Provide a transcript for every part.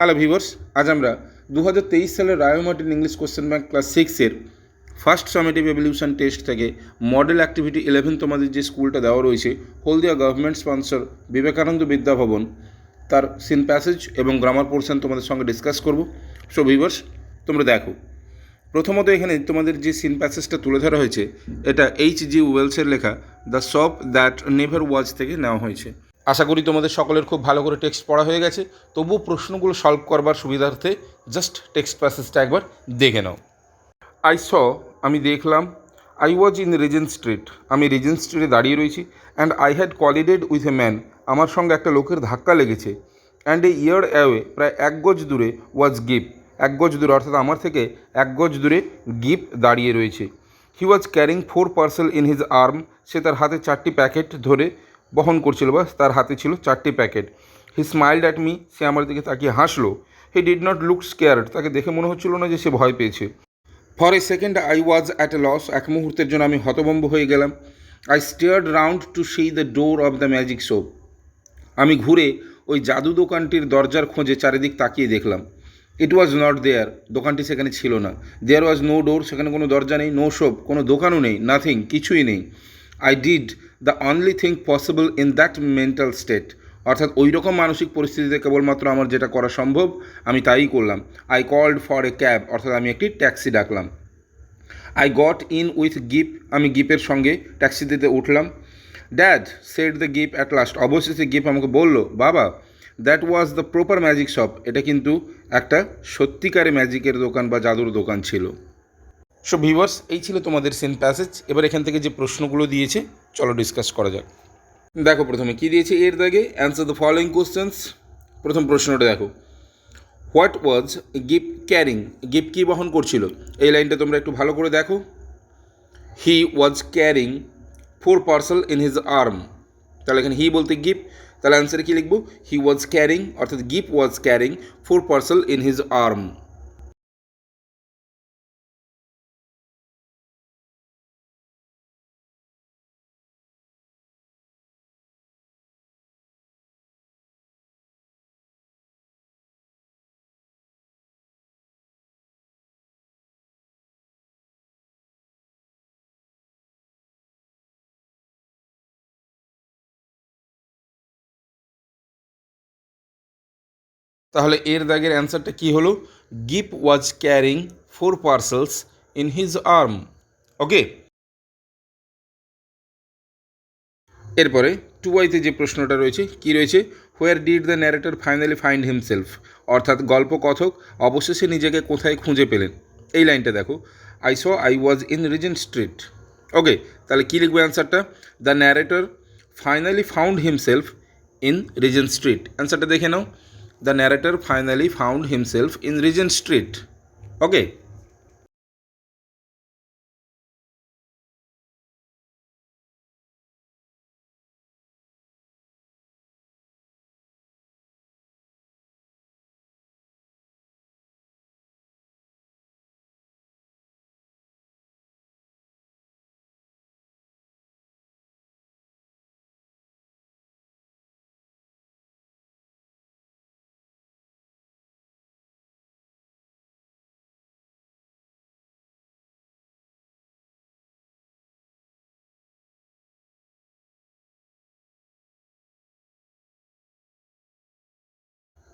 Hello viewers, আজ আমরা 2023 সালের Ray Martin English question bank class 6-এর ফার্স্ট সামেটিভ এভলিউশন টেস্ট থেকে মডেল অ্যাক্টিভিটি 11 তোমাদের যে স্কুলটা দেওয়া রয়েছে হলদিয়া গভর্নমেন্ট স্পন্সর বিবেকানন্দ বিদ্যাভবন, তার সিন প্যাসেজ এবং গ্রামার পোর্শন তোমাদের সঙ্গে ডিসকাস করব। সো ভিউয়ার্স, তোমরা দেখো, প্রথমত এখানে তোমাদের যে সিন প্যাসেজটা তুলে ধরা হয়েছে এটা H.G. ওয়েলসের লেখা the shop that never was থেকে নেওয়া হয়েছে। আশা করি তোমাদের সকলের খুব ভালো করে টেক্সট পড়া হয়ে গেছে। তবুও প্রশ্নগুলো সলভ করবার সুবিধার্থে জাস্ট টেক্সট প্যাসেজটা একবার দেখে নাও। আমি দেখলাম, I was in Regent street, আমি রিজেন্ট স্ট্রিটে দাঁড়িয়ে রয়েছি, and I had collided with a man, আমার সঙ্গে একটা লোকের ধাক্কা লেগেছে, অ্যান্ড এ ইয়ার অ্যাওয়ে, প্রায় 1 গজ দূরে, ওয়াজ গিপ, 1 গজ দূরে অর্থাৎ আমার থেকে 1 গজ দূরে গিপ দাঁড়িয়ে রয়েছে। He was carrying 4 parcel in his arm, সে তার হাতে 4টি প্যাকেট ধরে বহন করছিল, বা তার হাতে ছিল 4টি packet. He smiled at me, সে আমার দিকে তাকিয়ে হাসলো। He did not look scared, তাকে দেখে মনে হচ্ছিল না যে সে ভয় পেয়েছে। For a second I was at a loss, এক মুহূর্তের জন্য আমি হতভম্ব হয়ে গেলাম। I stared round to see the door of the magic shop, আমি ঘুরে ওই জাদু দোকানটির দরজার খোঁজে চারিদিক তাকিয়ে দেখলাম। ইট ওয়াজ নট দেয়ার, দোকানটি সেখানে ছিল না। দেয়ার ওয়াজ নো ডোর, সেখানে কোনো দরজা নেই। নো শপ, কোনো দোকানও নেই। নাথিং, কিছুই নেই। I did the only thing possible in that mental state, অর্থাৎ ওই রকম মানসিক পরিস্থিতিতে কেবলমাত্র আমার যেটা করা সম্ভব আমি তাই করলাম। I called for a cab, অর্থাৎ আমি একটি ট্যাক্সি ডাকলাম। I got in with Gip, আমি গিপের সঙ্গে ট্যাক্সিতে উঠলাম। Dad said the Gip at last, অবশেষে গিপ আমাকে বলল, বাবা, that was the proper magic shop, এটা কিন্তু একটা সত্যিকারে ম্যাজিকের দোকান বা জাদুর দোকান ছিল। সো ভিউয়ার্স, এই ছিল তোমাদের সিন প্যাসেজ। এবার এখান থেকে যে প্রশ্নগুলো দিয়েছে চলো ডিসকাস করা যাক। দেখো প্রথমে কী দিয়েছে এর দাগে, অ্যান্সার দ্য ফলোয়িং কোশ্চেন্স। প্রথম প্রশ্নটা দেখো, হোয়াট ওয়াজ গিপ ক্যারিং, গিপ কী বহন করছিল? এই লাইনটা তোমরা একটু ভালো করে দেখো। He was carrying 4 parcel in his arm, তাহলে এখানে হি বলতে গিপ, তাহলে অ্যান্সারে কী লিখবো? হি ওয়াজ ক্যারিং, অর্থাৎ Gip was carrying 4 parcel in his arm. তাহলে এর দাগের অ্যান্সারটা কী হলো? Gip was carrying 4 parcels in his arm. Okay, এরপরে 2i-তে যে প্রশ্নটা রয়েছে, কি রয়েছে? Where did the narrator finally find himself, অর্থাৎ গল্পকথক অবশেষে নিজেকে কোথায় খুঁজে পেলেন? এই লাইনটা দেখো, I was in Regent Street. Okay, তাহলে কী লিখবো অ্যান্সারটা? The narrator finally found himself in Regent Street. অ্যান্সারটা দেখে নাও, the narrator finally found himself in Regent Street. Okay.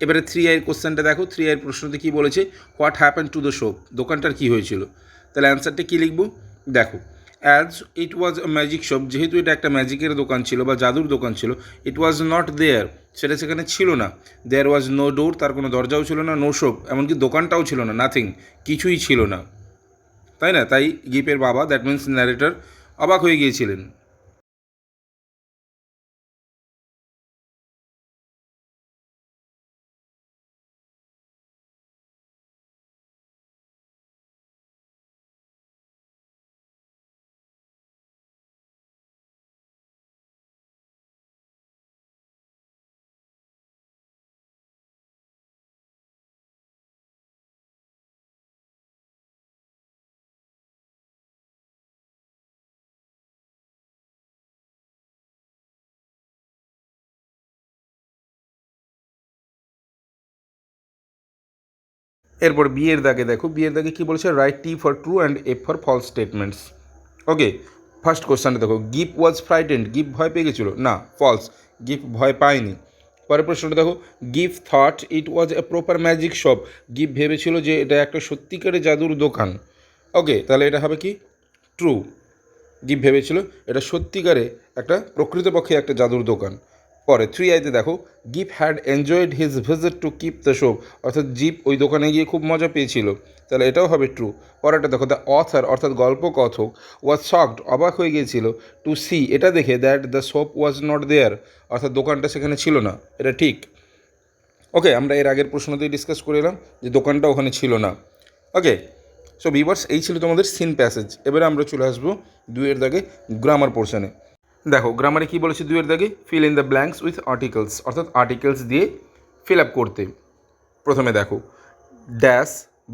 এবারে 3i কোশ্চেনটা দেখো, 3i প্রশ্নতে কী বলেছে? What happen to the shop, দোকানটার কী হয়েছিল? তাহলে অ্যান্সারটা কী লিখবো? দেখো, as it was a magic shop, যেহেতু এটা একটা ম্যাজিকের দোকান ছিল বা জাদুর দোকান ছিল, ইট ওয়াজ নট দেয়ার, সেটা সেখানে ছিল না। দেয়ার ওয়াজ নো ডোর, তার কোনো দরজাও ছিল না। নো শপ, এমনকি দোকানটাও ছিল না। নাথিং, কিছুই ছিল না, তাই না? তাই গিপের বাবা, দ্যাট মিন্স ন্যারেটর, অবাক হয়ে গিয়েছিলেন। এরপর বি এর দাগে দেখো, বি এর দাগে কী বলেছে, write T for true and F for false statements. Okay, first কোশ্চেনটা দেখো, গিফ ওয়াজ ফ্রাইটেন্ড, গিফ ভয় পেয়ে গেছিলো, না ফলস, গিফ ভয় পায়নি। পরের প্রশ্নটা দেখো, GIF thought it was a proper magic shop, GIF ভেবেছিল যে এটা একটা সত্যিকারের জাদুর দোকান। ওকে, তাহলে এটা হবে কি, ট্রু। গিফ ভেবেছিল এটা সত্যিকারে একটা প্রকৃতপক্ষে একটা জাদুর দোকান। পরে 3 দেখো, GIF had enjoyed his visit to keep the shop, অর্থাৎ জিপ ওই দোকানে গিয়ে খুব মজা পেয়েছিল, তাহলে এটাও হবে ট্রু। পরেরটা দেখো, দ্য অথর অর্থাৎ গল্প কথক ওয়াজ শকড অবাক হয়ে গিয়েছিল টু সি এটা দেখে that the shop was not there, অর্থাৎ দোকানটা সেখানে ছিল না, এটা ঠিক। ওকে, আমরা এর আগের প্রশ্নতেই ডিসকাস করে এলাম যে দোকানটা ওখানে ছিল না। ওকে, সো ভিউয়ার্স, এই ছিল তোমাদের সিন প্যাসেজ। এবারে আমরা চলে আসবো 2 দাগে গ্রামার পোর্শনে। দেখো গ্রামারে কী বলেছে 2 দাগে, fill in the blanks with articles, অর্থাৎ আর্টিকেলস দিয়ে ফিল আপ করতে। প্রথমে দেখো, dash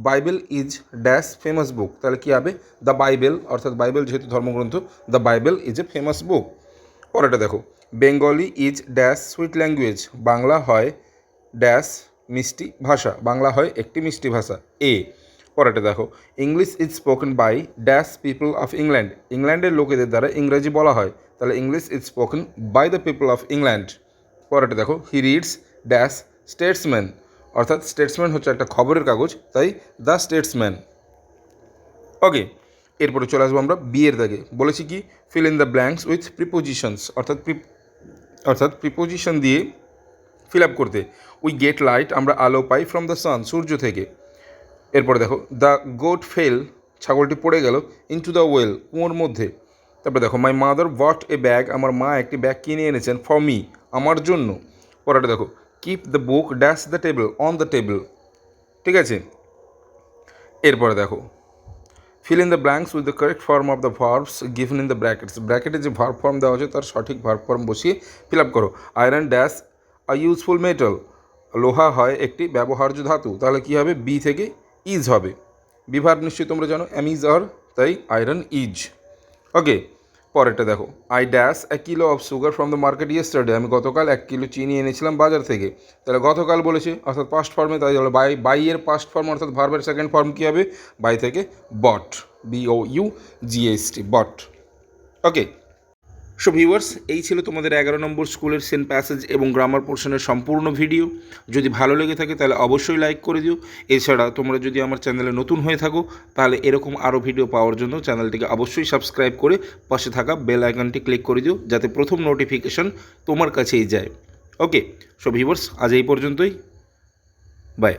Bible is dash famous book, তাহলে কী হবে, দ্য বাইবেল, অর্থাৎ বাইবেল যেহেতু ধর্মগ্রন্থ, the Bible is a famous book. পরেটা দেখো, Bengali is dash sweet language, Bangla হয় ড্যাশ মিষ্টি ভাষা, বাংলা হয় একটি মিষ্টি ভাষা, এ। পরেটা দেখো, English is spoken by dash people of England, ইংল্যান্ডের লোকেদের দ্বারা ইংরেজি বলা হয়, তাহলে English is spoken by the people of England. পরেটা দেখো, হি রিডস ড্যাশ স্টেটসম্যান, অর্থাৎ স্টেটসম্যান হচ্ছে একটা খবরের কাগজ, তাই দ্য স্টেটসম্যান। ওকে, এরপরে চলে আসবো আমরা বিয়ের দাগে, বলেছি কি, feel in the blanks with prepositions, অর্থাৎ প্রিপোজিশন দিয়ে ফিল আপ করতে। উই গেট লাইট, আমরা আলো পাই, ফ্রম দ্য সান, সূর্য থেকে। এরপরে দেখো, দ্য গোট ফেল, ছাগলটি পড়ে গেল, ইনটু দ্য ওয়েল, কুয়োর মধ্যে। তারপরে দেখো, my mother bot A bag, আমার মা একটি ব্যাগ কিনে এনেছেন, ফর মি, আমার জন্য। পরেটা দেখো, keep the book dash the table, on the table, ঠিক আছে। এরপরে দেখো, fill in the blanks with the correct form of the verbs given in the brackets, ব্র্যাকেটে যে ভার্ব ফর্ম দেওয়া আছে তার সঠিক ভার্ব ফর্ম বসিয়ে ফিল আপ করো। Iron dash a useful metal, লোহা হয় একটি ব্যবহার্য ধাতু, তাহলে কী হবে, বি থেকে ইজ হবে। বিভার নিশ্চয়ই তোমরা জানো, অ্যামিজ আর, তাই আয়রন ইজ। ওকে, পরেরটা দেখো, I dash 1 kilo of sugar from the market yesterday, আমি গতকাল 1 কিলো চিনি এনেছিলাম বাজার থেকে, তাহলে গতকাল বলেছে অর্থাৎ পাস্ট ফর্মে, তাই হলো বাই এর পাস্ট ফর্ম অর্থাৎ ভার্বের সেকেন্ড ফর্ম কী হবে, বাই থেকে বট, BOUGHT, বট। ওকে, সো ভিউয়ার্স, এই ছিল তোমাদের 11 নম্বর স্কুলের সেন্ট প্যাসেজ এবং গ্রামার পোর্শনের সম্পূর্ণ ভিডিও। যদি ভালো লেগে থাকে তাহলে অবশ্যই লাইক করে দিও। এছাড়া তোমরা যদি আমার চ্যানেলে নতুন হয়ে থাকো তাহলে এরকম আরও ভিডিও পাওয়ার জন্য চ্যানেলটিকে অবশ্যই সাবস্ক্রাইব করে পাশে থাকা বেল আইকনটি ক্লিক করে দিও, যাতে প্রথম নোটিফিকেশন তোমার কাছেই যায়। ওকে, সো ভিউয়ার্স, আজ এই পর্যন্তই, বাই।